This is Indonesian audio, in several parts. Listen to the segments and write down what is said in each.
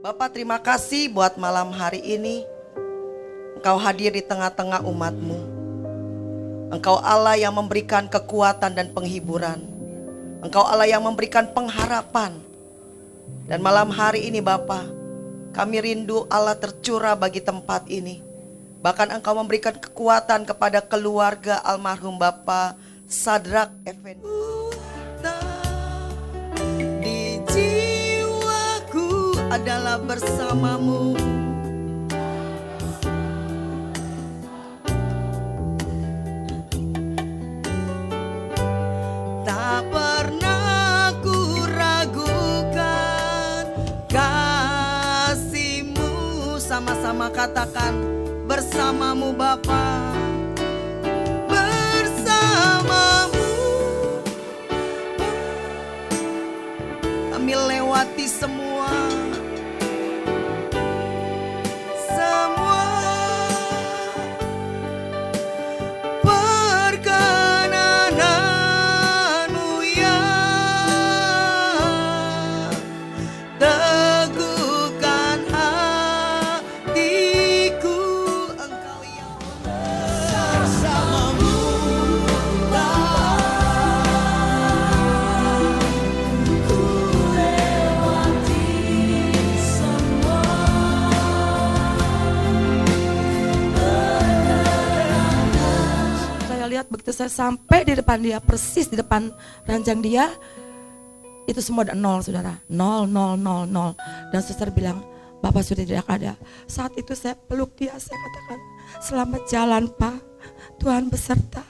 Bapak, terima kasih buat malam hari ini. Engkau hadir di tengah-tengah umat-Mu. Engkau Allah yang memberikan kekuatan dan penghiburan. Engkau Allah yang memberikan pengharapan. Dan malam hari ini Bapak, kami rindu Allah tercurah bagi tempat ini. Bahkan Engkau memberikan kekuatan kepada keluarga almarhum Bapak Sadrak Effendi. Di jiwaku adalah bersamamu. Tak pernah ku ragukan kasih-Mu. Sama-sama katakan, bersamamu Bapa, bersamamu kami lewati semua perkenananmu ya, teguhkan hatiku. Engkau yang bersamamu ku lewati semua Saya lihat begitu saya sampai di depan dia, persis di depan ranjang dia, itu semua ada nol, saudara. Nol, nol, nol, nol. Dan suster bilang, Bapak sudah tidak ada. Saat itu saya peluk dia, saya katakan, selamat jalan Pak, Tuhan beserta.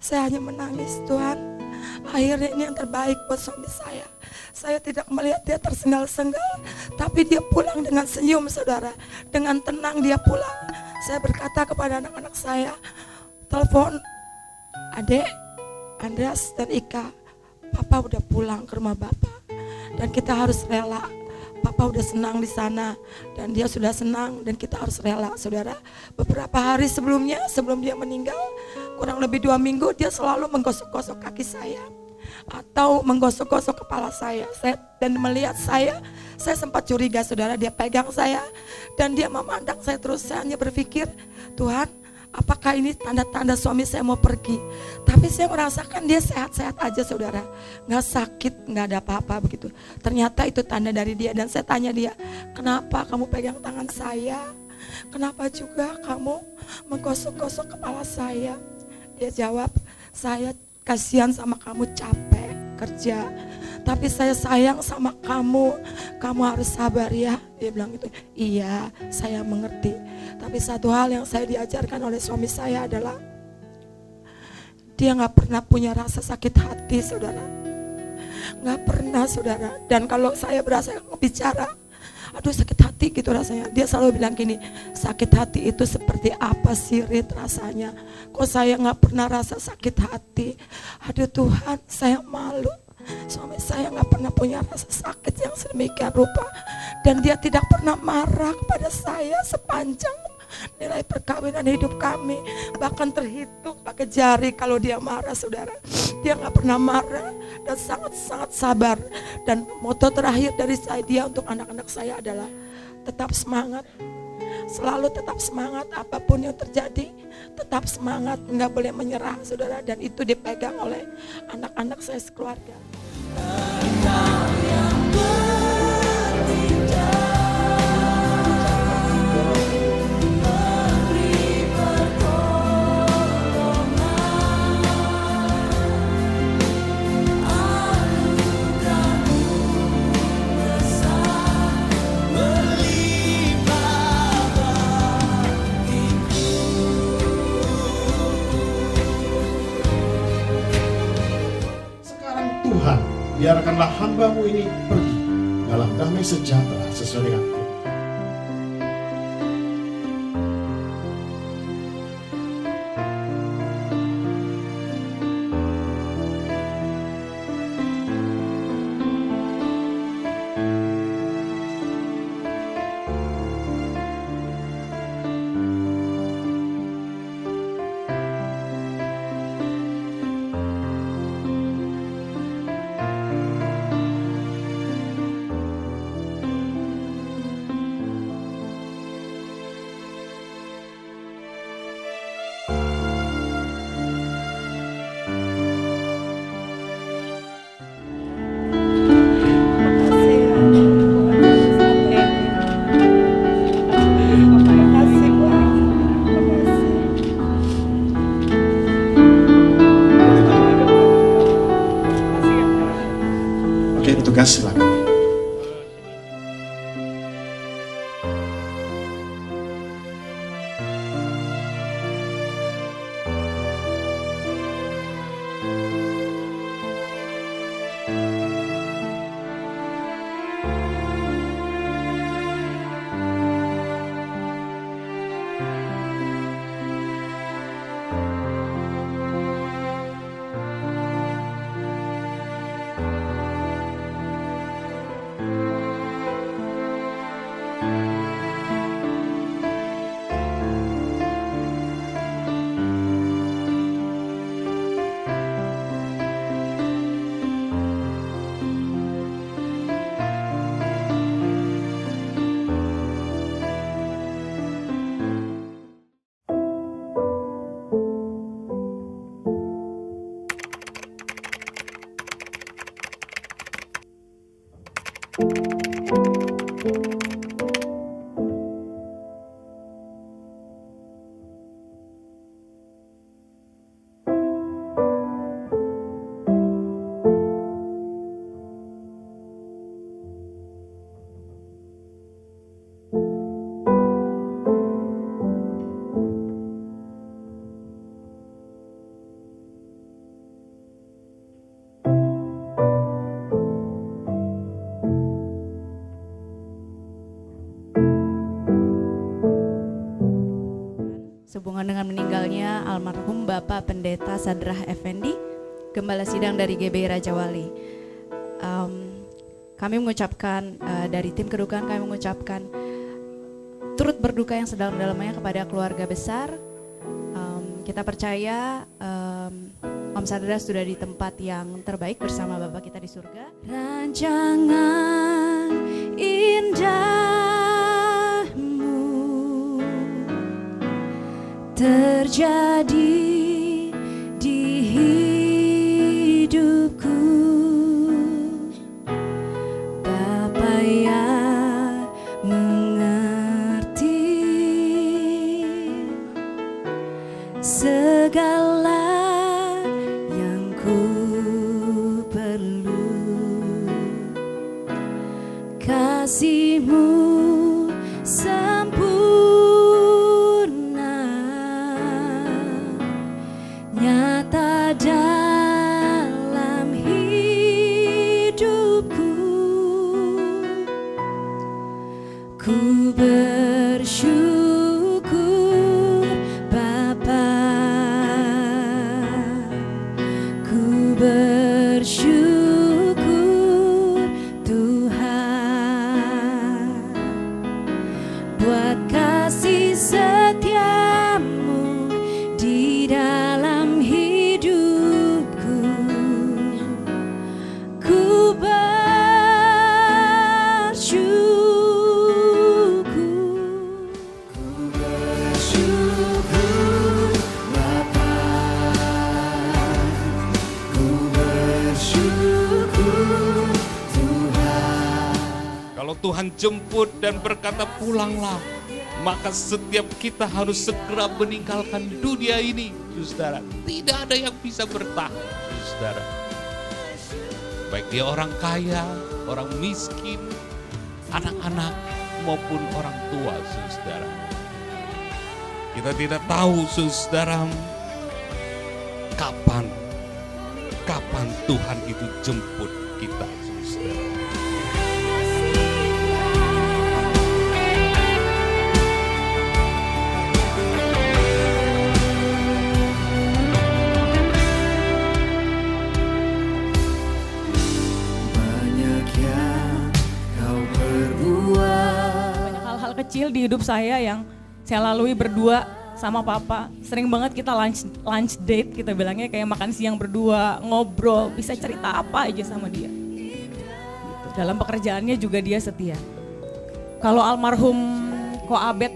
Saya hanya menangis, Tuhan, akhirnya ini yang terbaik buat suami saya. Saya tidak melihat dia tersengal-sengal, tapi dia pulang dengan senyum, saudara. Dengan tenang dia pulang. Saya berkata kepada anak-anak saya, telepon Adek, Andreas dan Ika, Papa udah pulang ke rumah Bapak. Dan kita harus rela. Papa udah senang di sana dan dia sudah senang dan kita harus rela, saudara. Beberapa hari sebelumnya, sebelum dia meninggal, kurang lebih 2 minggu, dia selalu menggosok-gosok kaki saya atau menggosok-gosok kepala saya. Dan melihat saya sempat curiga, saudara. Dia pegang saya dan dia memandang saya terus. Saya hanya berpikir, Tuhan, apakah ini tanda-tanda suami saya mau pergi? Tapi saya merasakan dia sehat-sehat aja, saudara. Gak sakit, gak ada apa-apa begitu. Ternyata itu tanda dari dia. Dan saya tanya dia, kenapa kamu pegang tangan saya? Kenapa juga kamu menggosok-gosok kepala saya? Dia jawab, saya kasihan sama kamu, capek kerja, tapi saya sayang sama kamu. Kamu harus sabar ya. Dia bilang gitu. Iya, saya mengerti. Tapi satu hal yang saya diajarkan oleh suami saya adalah dia gak pernah punya rasa sakit hati, saudara. Gak pernah, saudara. Dan kalau saya berasa bicara, aduh sakit hati gitu rasanya, dia selalu bilang gini, sakit hati itu seperti apa sih Rit rasanya? Kok saya gak pernah rasa sakit hati? Aduh Tuhan, saya malu. Suami saya gak pernah punya rasa sakit yang sedemikian rupa. Dan dia tidak pernah marah kepada saya sepanjang nilai perkawinan hidup kami. Bahkan terhitung pakai jari kalau dia marah, saudara. Dia gak pernah marah dan sangat-sangat sabar. Dan moto terakhir dari saya, dia untuk anak-anak saya adalah tetap semangat. Selalu tetap semangat, apapun yang terjadi tetap semangat, gak boleh menyerah, saudara. Dan itu dipegang oleh anak-anak saya sekeluarga. biarkanlah hamba-Mu ini pergi dalam damai sejahtera sesuai dengan firman. Oke, petugas silakan. Sehubungan dengan meninggalnya almarhum Bapak Pendeta Sadrah Effendi, Gembala Sidang dari GBI Raja Wali. Kami mengucapkan dari tim kedukaan, kami mengucapkan turut berduka yang sedalam-dalamnya kepada keluarga besar. Kita percaya Om Sadrah sudah di tempat yang terbaik bersama Bapak kita di surga. Rancangan indahmu terjadi di hidupku, Bapa yang mengerti segala yang ku perlu. Kasih-Mu sempurna nyata dalam hidupku. Ku bersyukur Bapa, ku bersyukur Tuhan buat kasih setiamu di dalam hidupku. Ku bersyukur, ku bersyukur Bapa, ku bersyukur Tuhan. Kalau Tuhan jemput dan berkata pulanglah, maka setiap kita harus segera meninggalkan dunia ini, saudara. Tidak ada yang bisa bertahan, saudara. Baik dia orang kaya, orang miskin, anak-anak maupun orang tua, saudara. Kita tidak tahu, saudara, kapan Tuhan itu jemput. kita, saudara. Banyak hal-hal kecil di hidup saya yang saya lalui berdua sama papa. Sering banget kita lunch date, kita bilangnya kayak makan siang berdua, ngobrol, bisa cerita apa aja sama dia. Gitu. Dalam pekerjaannya juga dia setia. Kalau almarhum Ko Abed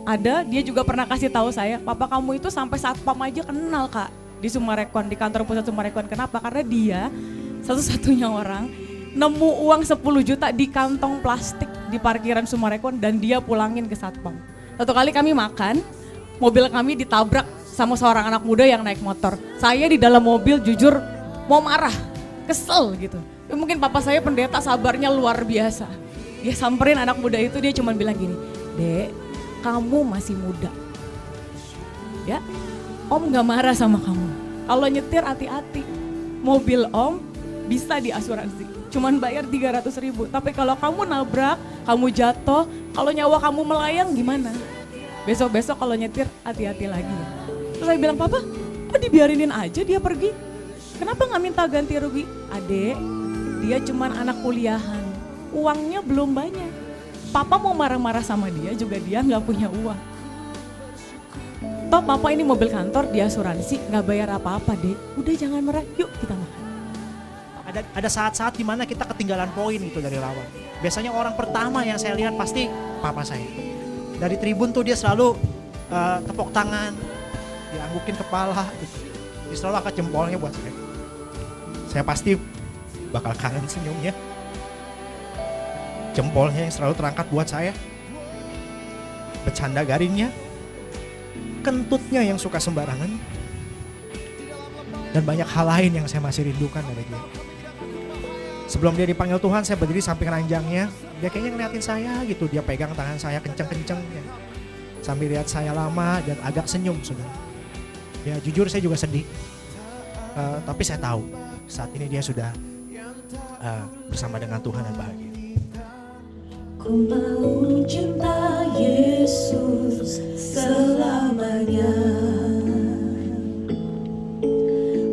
ada, dia juga pernah kasih tahu saya, papa kamu itu sampai satpam aja kenal kak di Sumarekon, di kantor pusat Sumarekon. Kenapa? Karena dia satu-satunya orang nemu uang 10 juta di kantong plastik di parkiran Sumarekon dan dia pulangin ke satpam. Satu kali kami makan, mobil kami ditabrak sama seorang anak muda yang naik motor. Saya di dalam mobil jujur mau marah, kesel gitu. Tapi mungkin papa saya pendeta sabarnya luar biasa. Dia samperin anak muda itu, dia cuma bilang gini, Dek, kamu masih muda. Ya, Om gak marah sama kamu. Kalau nyetir hati-hati. Mobil Om bisa diasuransi. Cuman bayar 300.000. Tapi kalau kamu nabrak, kamu jatuh, kalau nyawa kamu melayang gimana? Besok-besok kalau nyetir hati-hati lagi ya. Terus saya bilang, Papa, kok dibiarinin aja dia pergi? Kenapa gak minta ganti rugi? Adek, dia cuman anak kuliahan. Uangnya belum banyak. Papa mau marah-marah sama dia juga dia gak punya uang. Toh papa ini mobil kantor, dia asuransi, gak bayar apa-apa deh. Udah jangan marah, yuk kita makan. Ada saat-saat dimana kita ketinggalan poin itu dari lawan. Biasanya orang pertama yang saya lihat pasti papa saya. Dari tribun tuh dia selalu tepuk tangan, dianggukin kepala, dia selalu angkat jempolnya buat saya. Saya pasti bakal kangen senyumnya. Jempolnya yang selalu terangkat buat saya. Bercanda garingnya. Kentutnya yang suka sembarangan. Dan banyak hal lain yang saya masih rindukan dari dia. Sebelum dia dipanggil Tuhan, saya berdiri samping ranjangnya. Dia kayaknya ngeliatin saya gitu. Dia pegang tangan saya kenceng-kenceng. Sambil lihat saya lama dan agak senyum, saudara. Ya jujur saya juga sedih. Tapi saya tahu saat ini dia sudah bersama dengan Tuhan dan bahagia. Ku mau cinta Yesus selamanya.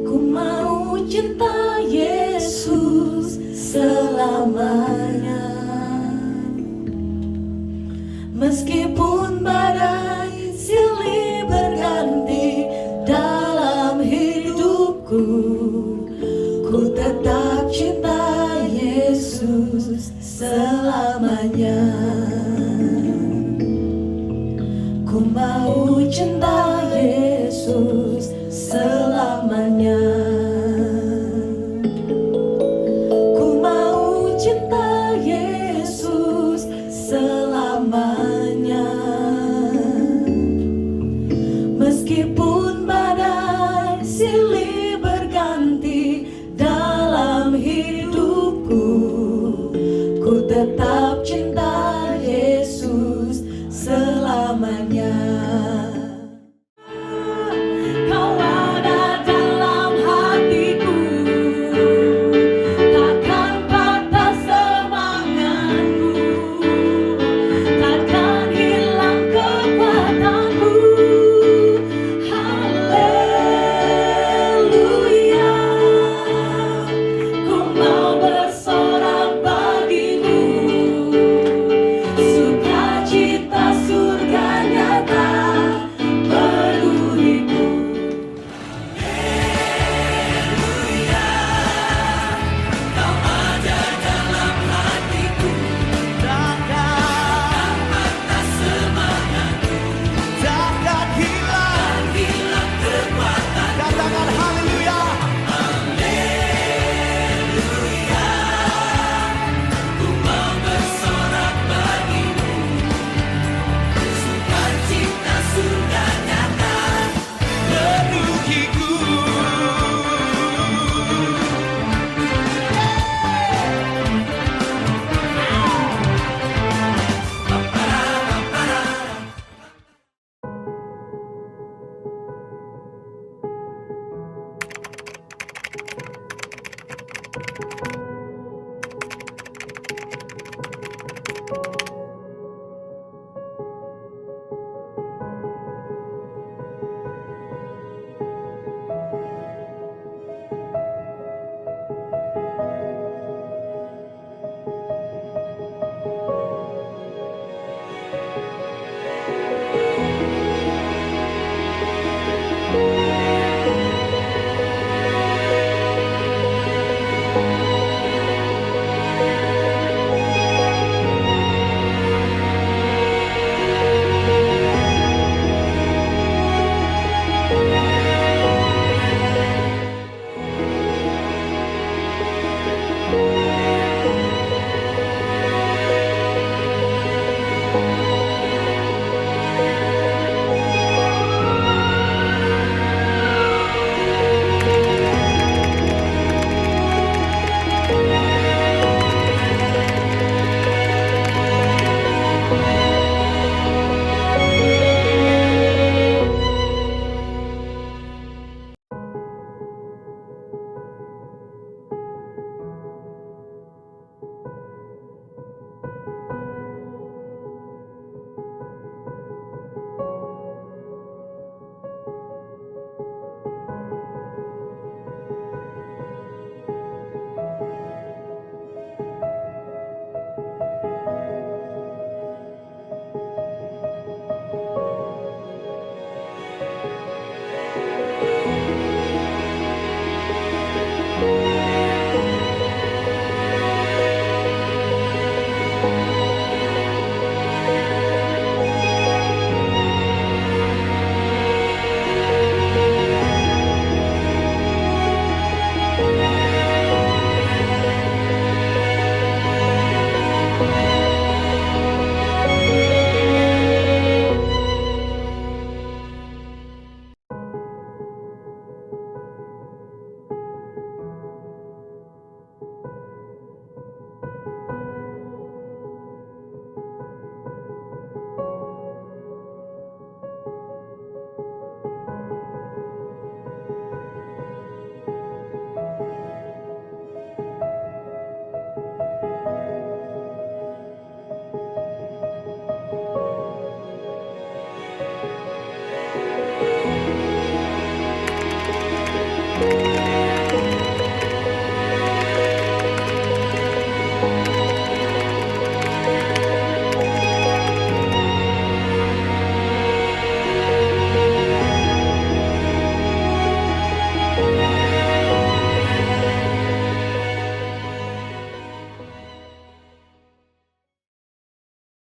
Ku mau cinta Yesus selamanya. Meskipun badai silih berganti dalam hidupku, ku tetap cinta Yesus selamanya. Ku mau cinta Yesus selamanya. Ku mau cinta Yesus selamanya. Meskipun badai silih berganti dalam hidupku, ku tetap cinta Yesus selamanya. Kau ada dalam hatiku, takkan patah semangatku, takkan hilang kekuatanku. Haleluya, ku mau bersorak bagimu, sukacita surga nyata penuhiku. Takkan hilang kekuatan. Katakan haleluya. Sukacita surga nyata penuhiku.